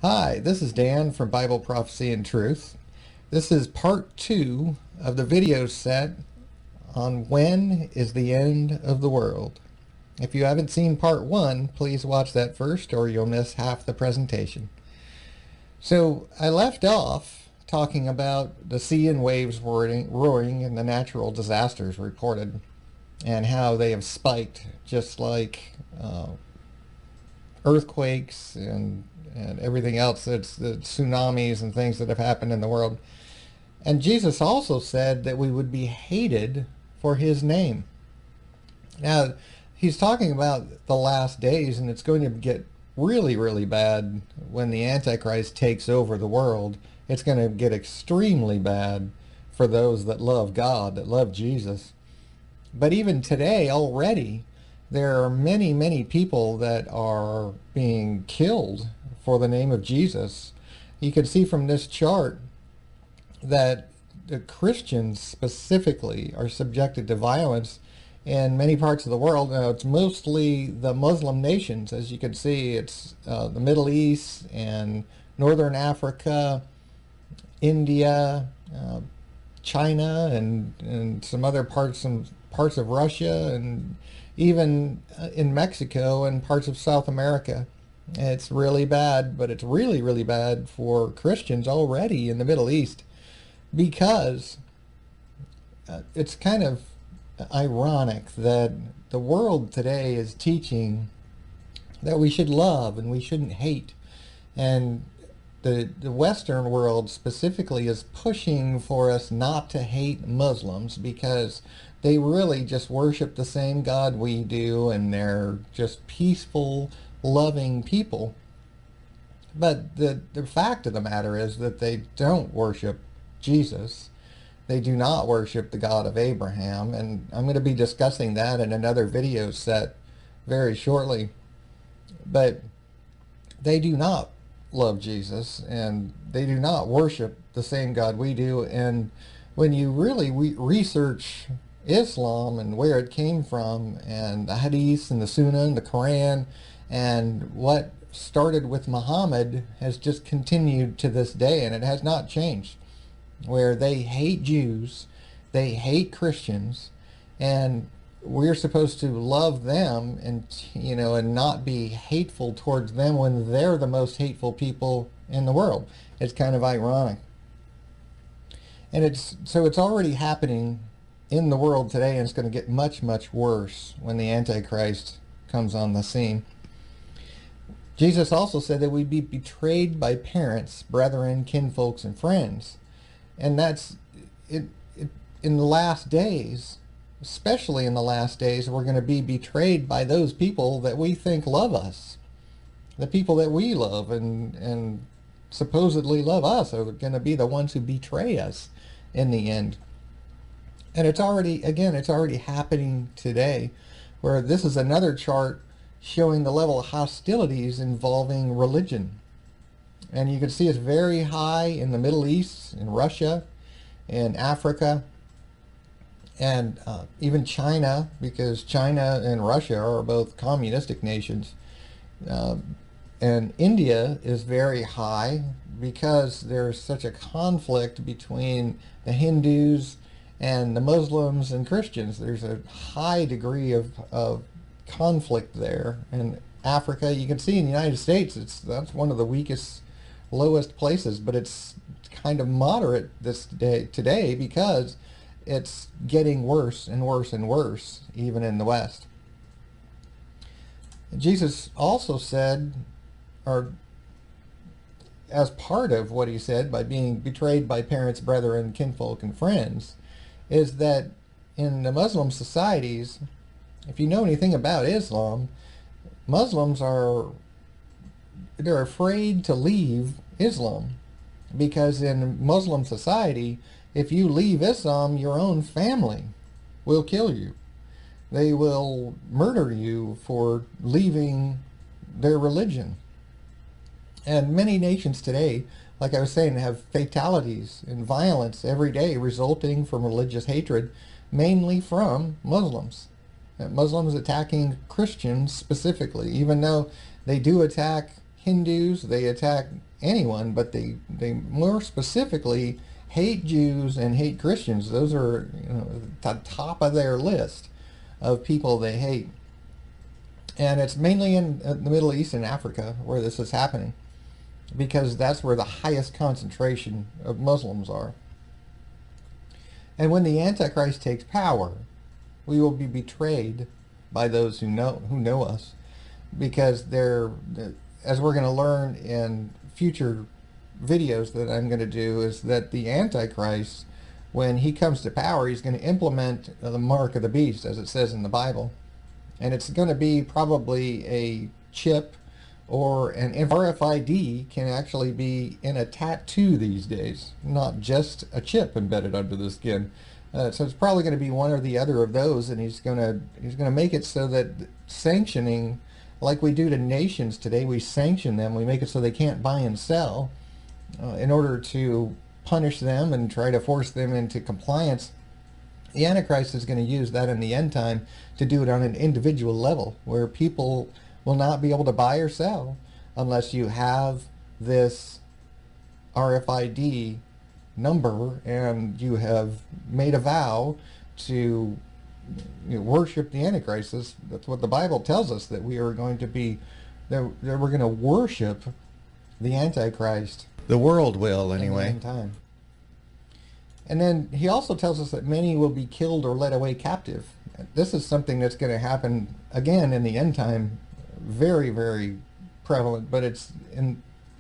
Hi, this is Dan from Bible Prophecy and Truth. This is part 2 of the video set on when is the end of the world. If you haven't seen part 1, please watch that first or you'll miss half the presentation. So I left off talking about the sea and waves roaring and the natural disasters reported and how they have spiked just like earthquakes and everything else. It's the tsunamis and things that have happened in the world. And Jesus also said that we would be hated for his name. Now, he's talking about the last days, and it's going to get really, really bad when the Antichrist takes over the world. It's going to get extremely bad for those that love God, that love Jesus. But even today, already, there are many, many people that are being killed for the name of Jesus. You can see from this chart that the Christians specifically are subjected to violence in many parts of the world. Now, it's mostly the Muslim nations. As you can see, it's the Middle East and Northern Africa, India, China, and some other parts of Russia, and even in Mexico and parts of South America. It's really bad, but it's really, really bad for Christians already in the Middle East, because it's kind of ironic that the world today is teaching that we should love and we shouldn't hate. And the Western world specifically is pushing for us not to hate Muslims because they really just worship the same God we do, and they're just peaceful, loving people. But the fact of the matter is that they don't worship Jesus. They do not worship the God of Abraham, and I'm going to be discussing that in another video set very shortly. But they do not love Jesus, and they do not worship the same God we do. And when you really research Islam and where it came from, and the Hadith and the Sunnah and the Quran, and what started with Muhammad has just continued to this day, and it has not changed, where they hate Jews, they hate Christians, and we're supposed to love them and and not be hateful towards them when they're the most hateful people in the world. It's kind of ironic. And it's already happening in the world today, and it's going to get much, much worse when the Antichrist comes on the scene. Jesus also said that we'd be betrayed by parents, brethren, kinfolks, and friends. And that's it. In the last days, especially in the last days, we're going to be betrayed by those people that we think love us. The people that we love and supposedly love us are going to be the ones who betray us in the end. And it's already happening today, where this is another chart showing the level of hostilities involving religion. And you can see it's very high in the Middle East, in Russia, in Africa, and even China, because China and Russia are both communistic nations. And India is very high because there's such a conflict between the Hindus and the Muslims and Christians. There's a high degree of conflict there. And Africa, you can see in the United States, that's one of the weakest, lowest places, but it's kind of moderate today because it's getting worse and worse and worse, even in the West. Jesus also said, or as part of what he said, by being betrayed by parents, brethren, kinfolk, and friends, is that in the Muslim societies, if you know anything about Islam, Muslims they're afraid to leave Islam, because in Muslim society, if you leave Islam, your own family will kill you. They will murder you for leaving their religion. And many nations today, like I was saying, have fatalities and violence every day resulting from religious hatred, mainly from Muslims. Muslims attacking Christians specifically, even though they do attack Hindus, they attack anyone, but they more specifically hate Jews and hate Christians. Those are, the top of their list of people they hate. And it's mainly in the Middle East and Africa where this is happening, because that's where the highest concentration of Muslims are. And when the Antichrist takes power, we will be betrayed by those who know us, because as we're going to learn in future videos that I'm going to do, is that the Antichrist, when he comes to power, he's going to implement the mark of the beast, as it says in the Bible. And it's going to be probably a chip, or an RFID can actually be in a tattoo these days, not just a chip embedded under the skin. So it's probably going to be one or the other of those, and he's going to make it so that sanctioning, like we do to nations today, we sanction them. We make it so they can't buy and sell in order to punish them and try to force them into compliance. The Antichrist is going to use that in the end time to do it on an individual level, where people will not be able to buy or sell unless you have this RFID number and you have made a vow to worship the Antichrist. That's what the Bible tells us, that we are going to be, that we're going to worship the Antichrist. The world will, anyway. In the end time. And then he also tells us that many will be killed or led away captive. This is something that's going to happen again in the end time, very, very prevalent, but it's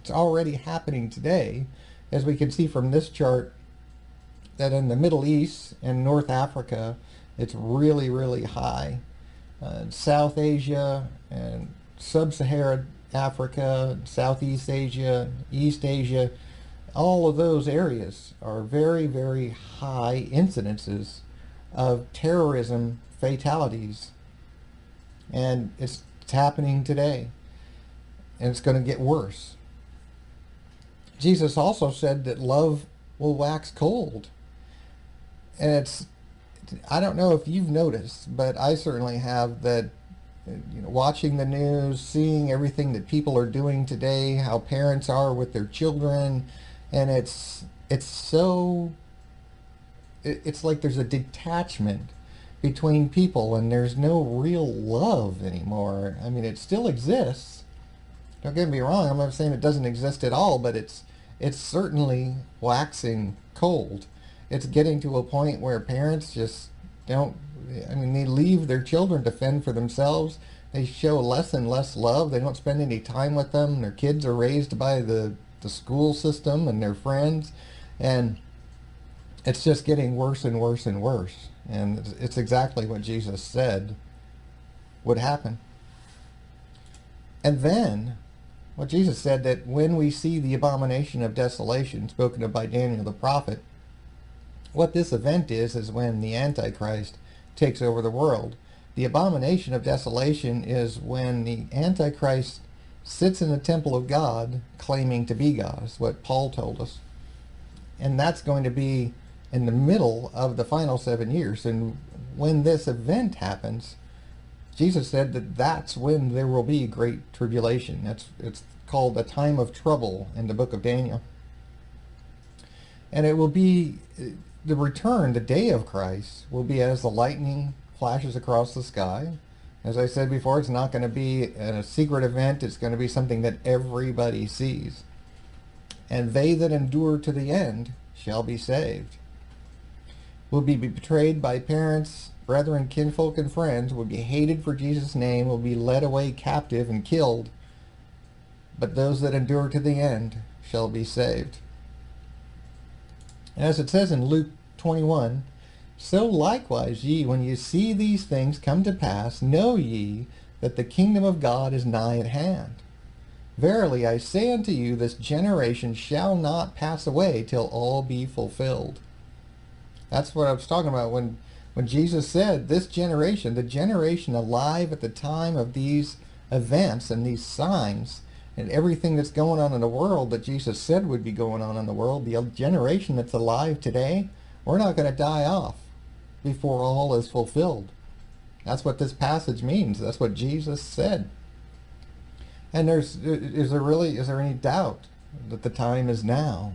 already happening today, as we can see from this chart, that in the Middle East and North Africa, it's really, really high. South Asia and Sub-Saharan Africa, Southeast Asia, East Asia, all of those areas are very, very high incidences of terrorism fatalities. And it's happening today. And it's going to get worse. Jesus also said that love will wax cold. And I don't know if you've noticed, but I certainly have, that watching the news, seeing everything that people are doing today, how parents are with their children, and it's like there's a detachment between people, and there's no real love anymore. I mean, it still exists. Don't get me wrong, I'm not saying it doesn't exist at all, but it's certainly waxing cold. It's getting to a point where parents just don't, they leave their children to fend for themselves. They show less and less love. They don't spend any time with them. Their kids are raised by the school system and their friends, and it's just getting worse and worse and worse. And it's exactly what Jesus said would happen. And then what Jesus said, that when we see the abomination of desolation spoken of by Daniel the prophet, what this event is when the Antichrist takes over the world. The abomination of desolation is when the Antichrist sits in the temple of God claiming to be God. Is what Paul told us. And that's going to be in the middle of the final 7 years. And when this event happens, Jesus said that that's when there will be great tribulation. It's called the time of trouble in the book of Daniel. And it will be the return, the day of Christ, will be as the lightning flashes across the sky. As I said before, it's not going to be a secret event. It's going to be something that everybody sees. And they that endure to the end shall be saved. Will be betrayed by parents, brethren, kinfolk, and friends, will be hated for Jesus' name, will be led away captive and killed. But those that endure to the end shall be saved. And as it says in Luke 21, so likewise ye, when ye see these things come to pass, know ye that the kingdom of God is nigh at hand. Verily I say unto you, this generation shall not pass away till all be fulfilled. That's what I was talking about when Jesus said this generation, the generation alive at the time of these events and these signs and everything that's going on in the world that Jesus said would be going on in the world, the generation that's alive today, we're not going to die off before all is fulfilled. That's what this passage means. That's what Jesus said. And is there any doubt that the time is now.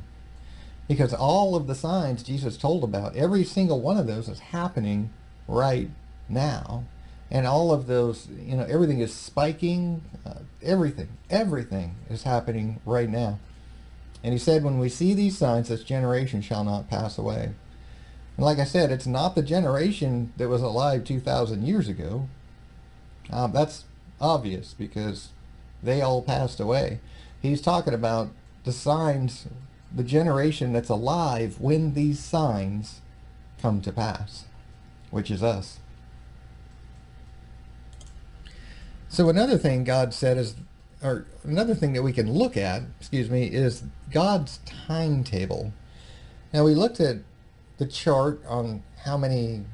Because all of the signs Jesus told about, every single one of those is happening right now. And all of those, everything is spiking. Everything is happening right now. And he said, when we see these signs, this generation shall not pass away. And like I said, it's not the generation that was alive 2,000 years ago. That's obvious because they all passed away. He's talking about the signs, the generation that's alive when these signs come to pass, which is us. So another thing God said is, or another thing that we can look at, is God's timetable. Now we looked at the chart on how many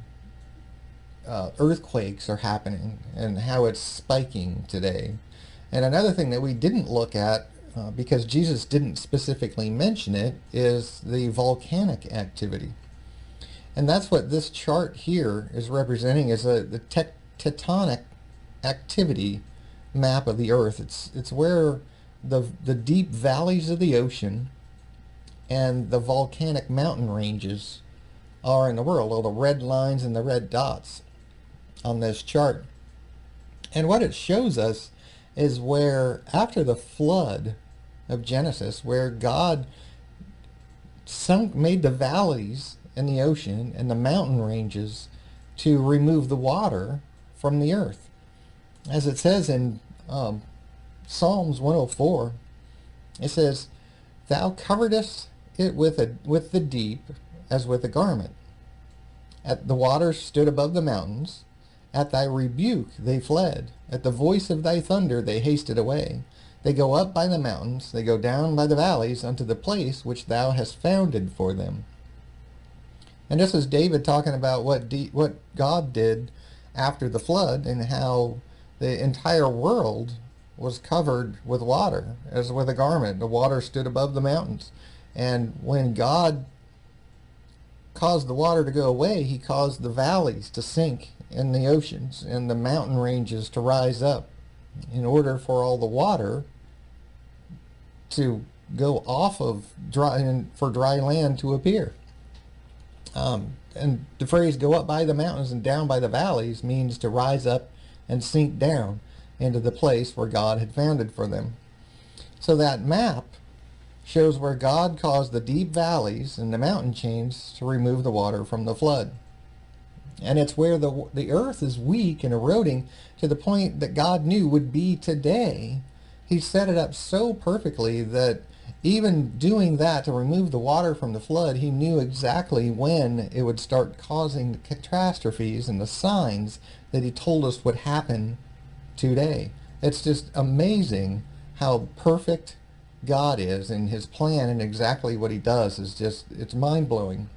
earthquakes are happening and how it's spiking today. And another thing that we didn't look at, because Jesus didn't specifically mention it, is the volcanic activity. And that's what this chart here is representing, is the tectonic activity map of the earth. It's where the deep valleys of the ocean and the volcanic mountain ranges are in the world, all the red lines and the red dots on this chart. And what it shows us is where, after the flood of Genesis, where God made the valleys in the ocean and the mountain ranges to remove the water from the earth. As it says in Psalms 104, it says, "Thou coveredest it with the deep as with a garment. The waters stood above the mountains. At thy rebuke they fled. At the voice of thy thunder they hasted away. They go up by the mountains, they go down by the valleys unto the place which thou hast founded for them." And this is David talking about what God did after the flood, and how the entire world was covered with water as with a garment. The water stood above the mountains. And when God caused the water to go away, he caused the valleys to sink in the oceans and the mountain ranges to rise up, in order for all the water to go off of dry, and for dry land to appear. And the phrase "go up by the mountains and down by the valleys" means to rise up and sink down into the place where God had founded for them. So that map shows where God caused the deep valleys and the mountain chains to remove the water from the flood. And it's where the earth is weak and eroding to the point that God knew would be today. He set it up so perfectly that even doing that to remove the water from the flood, he knew exactly when it would start causing the catastrophes and the signs that he told us would happen today. It's just amazing how perfect God is in his plan, and exactly what he does is just, it's mind-blowing.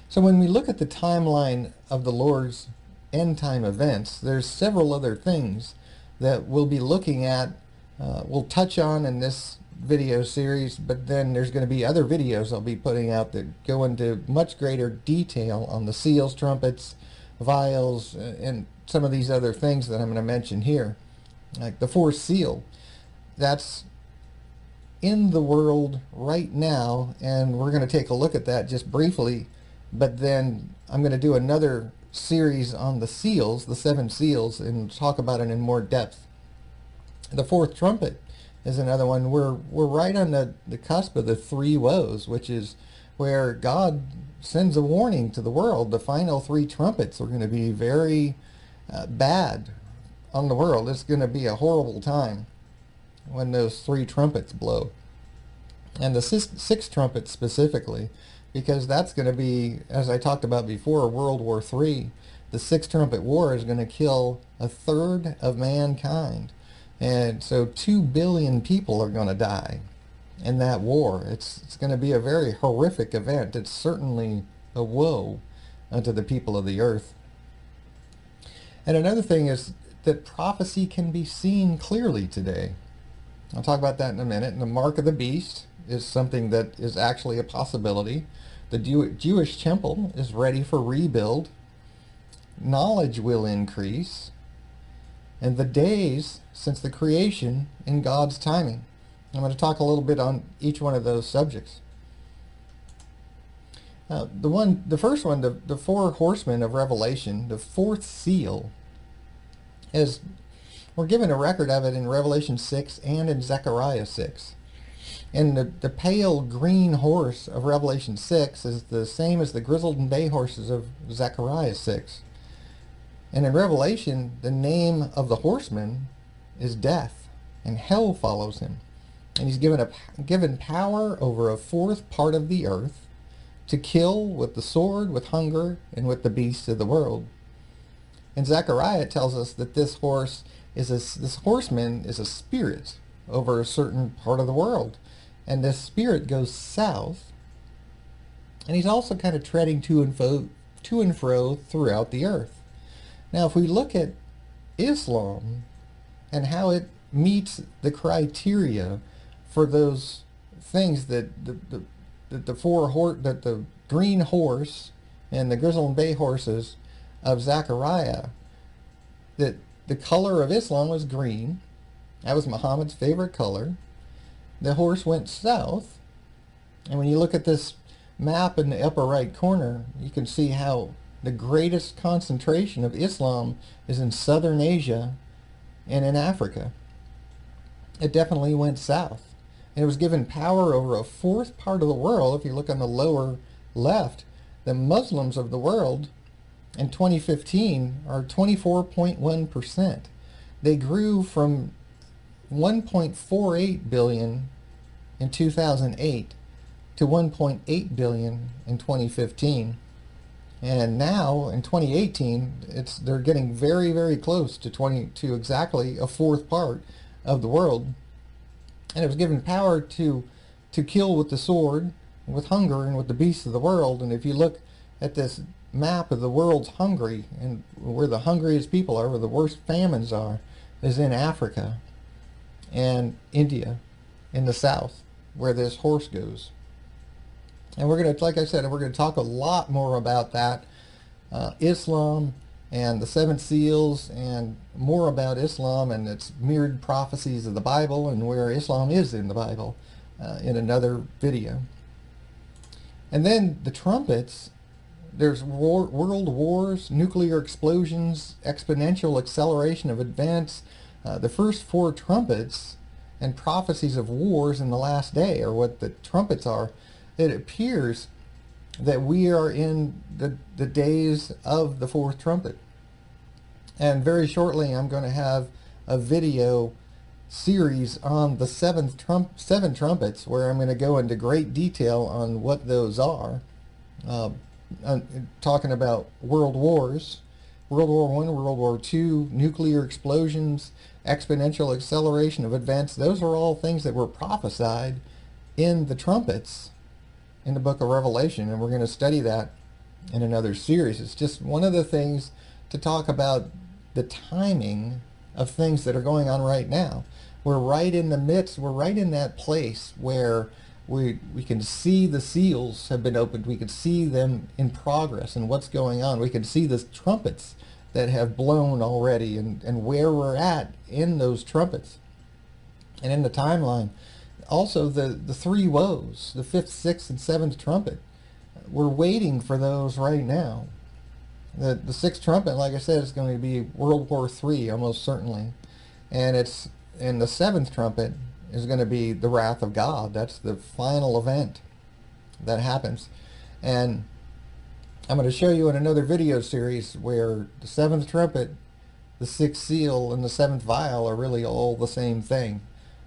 So when we look at the timeline of the Lord's end-time events, there's several other things that we'll be looking at, we'll touch on in this video series, but then there's going to be other videos I'll be putting out that go into much greater detail on the seals, trumpets, vials, and some of these other things that I'm going to mention here. Like the fourth seal, that's in the world right now, and we're going to take a look at that just briefly, but then I'm going to do another series on the seals, the 7 seals, and talk about it in more depth. The fourth trumpet is another one. We're right on the cusp of the 3 woes, which is where God sends a warning to the world. The final 3 trumpets are going to be very bad on the world. It's going to be a horrible time when those 3 trumpets blow. And the sixth trumpet specifically, because that's going to be, as I talked about before, World War III. The 6th trumpet war is going to kill 1/3 of mankind. And so 2 billion people are going to die in that war. It's going to be a very horrific event. It's certainly a woe unto the people of the earth. And another thing is that prophecy can be seen clearly today. I'll talk about that in a minute. And the mark of the beast is something that is actually a possibility. The Jewish temple is ready for rebuild. Knowledge will increase. And the days since the creation in God's timing. I'm going to talk a little bit on each one of those subjects. The first one, the four horsemen of Revelation, the fourth seal, is we're given a record of it in Revelation 6 and in Zechariah 6. And the pale green horse of Revelation 6 is the same as the grizzled and bay horses of Zechariah 6. And in Revelation, the name of the horseman is Death, and hell follows him. And he's given power over a fourth part of the earth to kill with the sword, with hunger, and with the beasts of the world. In Zechariah, it tells us that this horseman is a spirit over a certain part of the world. And this spirit goes south, and he's also kind of treading to and fro throughout the earth. Now, if we look at Islam and how it meets the criteria for those things that the green horse and the grizzled and bay horses of Zechariah, that the color of Islam was green. That was Muhammad's favorite color. The horse went south, and when you look at this map in the upper right corner, you can see how the greatest concentration of Islam is in southern Asia and in Africa. It definitely went south. And it was given power over a fourth part of the world. If you look on the lower left, the Muslims of the world in 2015 are 24.1%. They grew from 1.48 billion in 2008 to 1.8 billion in 2015. And now in 2018, they're getting very, very close to exactly a fourth part of the world. And it was given power to kill with the sword, with hunger, and with the beasts of the world. And if you look at this map of the world's hungry, and where the hungriest people are, where the worst famines are, is in Africa and India in the south, where this horse goes. And we're going to, like I said, we're going to talk a lot more about that, Islam and the seven seals, and more about Islam and its mirrored prophecies of the Bible and where Islam is in the Bible in another video. And then the trumpets, there's world wars, nuclear explosions, exponential acceleration of events. The first four trumpets and prophecies of wars in the last day are what the trumpets are. It appears that we are in the days of the fourth trumpet. And very shortly I'm going to have a video series on the seven trumpets, where I'm going to go into great detail on what those are. Talking about world wars, World War I, World War II, nuclear explosions, exponential acceleration of events. Those are all things that were prophesied in the trumpets in the book of Revelation, and we're going to study that in another series. It's just one of the things to talk about the timing of things that are going on right now. We're right in the midst, we're right in that place where we can see the seals have been opened. We can see them in progress and what's going on. We can see the trumpets that have blown already, and where we're at in those trumpets and in the timeline. Also the three woes, the fifth, sixth, and seventh trumpet. We're waiting for those right now. The sixth trumpet, like I said, is going to be World War III, almost certainly. And the seventh trumpet is going to be the wrath of God. That's the final event that happens. And I'm going to show you in another video series where the seventh trumpet, the sixth seal, and the seventh vial are really all the same thing.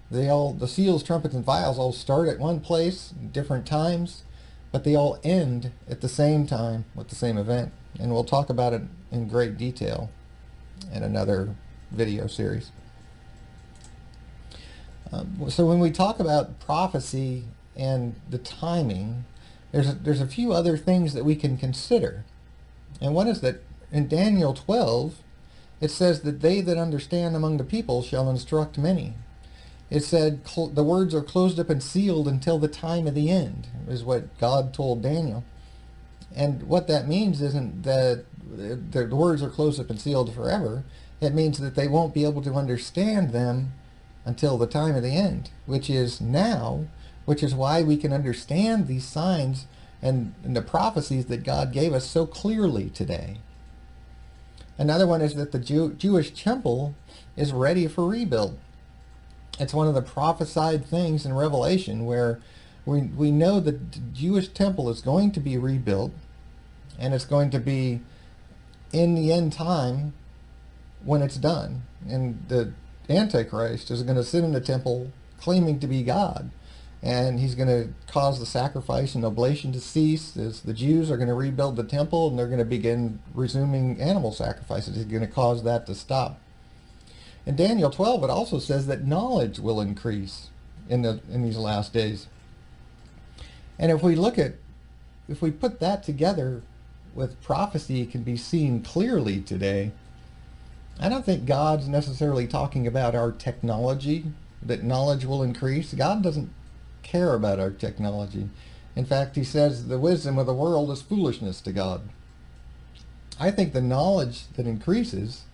The seals, trumpets, and vials all start at one place, different times, but they all end at the same time with the same event. And we'll talk about it in great detail in another video series. So when we talk about prophecy and the timing, there's a few other things that we can consider. And one is that in Daniel 12, it says that they that understand among the people shall instruct many. It said the words are closed up and sealed until the time of the end, is what God told Daniel. And what that means isn't that the words are closed up and sealed forever. It means that they won't be able to understand them until the time of the end, which is now, which is why we can understand these signs and the prophecies that God gave us so clearly today. Another one is that the Jewish temple is ready for rebuild. It's one of the prophesied things in Revelation where we know that the Jewish temple is going to be rebuilt, and it's going to be in the end time when it's done. And the Antichrist is going to sit in the temple claiming to be God. And he's going to cause the sacrifice and oblation to cease as the Jews are going to rebuild the temple, and they're going to begin resuming animal sacrifices. He's going to cause that to stop. In Daniel 12, it also says that knowledge will increase in these last days. And if we put that together with prophecy, it can be seen clearly today. I don't think God's necessarily talking about our technology, that knowledge will increase. God doesn't care about our technology. In fact, he says the wisdom of the world is foolishness to God. I think the knowledge that increases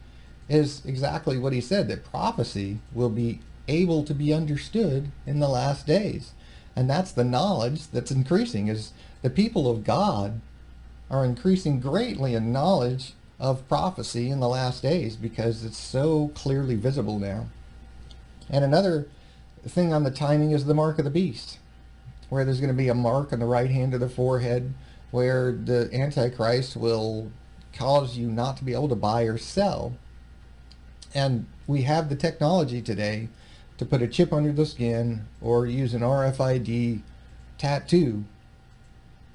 is exactly what he said, that prophecy will be able to be understood in the last days. And that's the knowledge that's increasing, is the people of God are increasing greatly in knowledge of prophecy in the last days because it's so clearly visible now. And another thing on the timing is the mark of the beast, where there's going to be a mark on the right hand of the forehead where the Antichrist will cause you not to be able to buy or sell. And we have the technology today to put a chip under the skin or use an RFID tattoo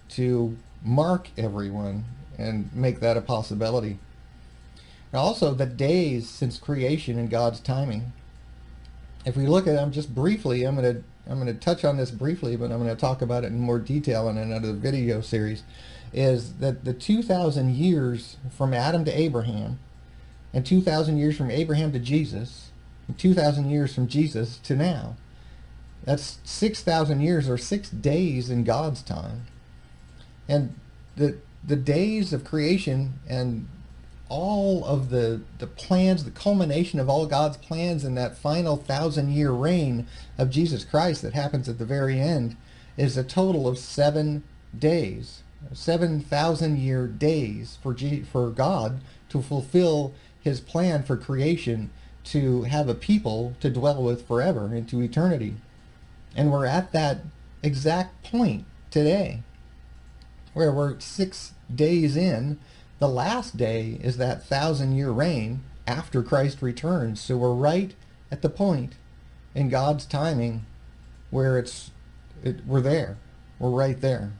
to mark everyone and make that a possibility. And also the days since creation and God's timing. If we look at them just briefly, I'm going to touch on this briefly, but I'm going to talk about it in more detail in another video series, is that the 2,000 years from Adam to Abraham, and 2,000 years from Abraham to Jesus, and 2,000 years from Jesus to now, that's 6,000 years, or 6 days in God's time. And the days of creation and all of the plans, the culmination of all God's plans in that final 1,000-year reign of Jesus Christ that happens at the very end is a total of 7 days, 7,000-year days for God to fulfill his plan for creation, to have a people to dwell with forever into eternity. And we're at that exact point today, where we're 6 days in. The last day is that 1,000-year reign after Christ returns. So we're right at the point in God's timing where we're there. We're right there.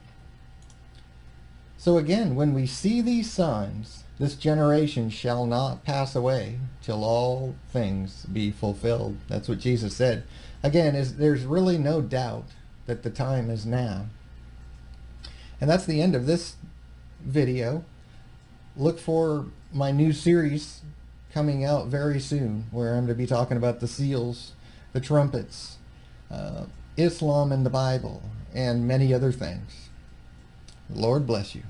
So again, when we see these signs, this generation shall not pass away till all things be fulfilled. That's what Jesus said. Again, there's really no doubt that the time is now. And that's the end of this video. Look for my new series coming out very soon, where I'm going to be talking about the seals, the trumpets, Islam and the Bible, and many other things. Lord bless you.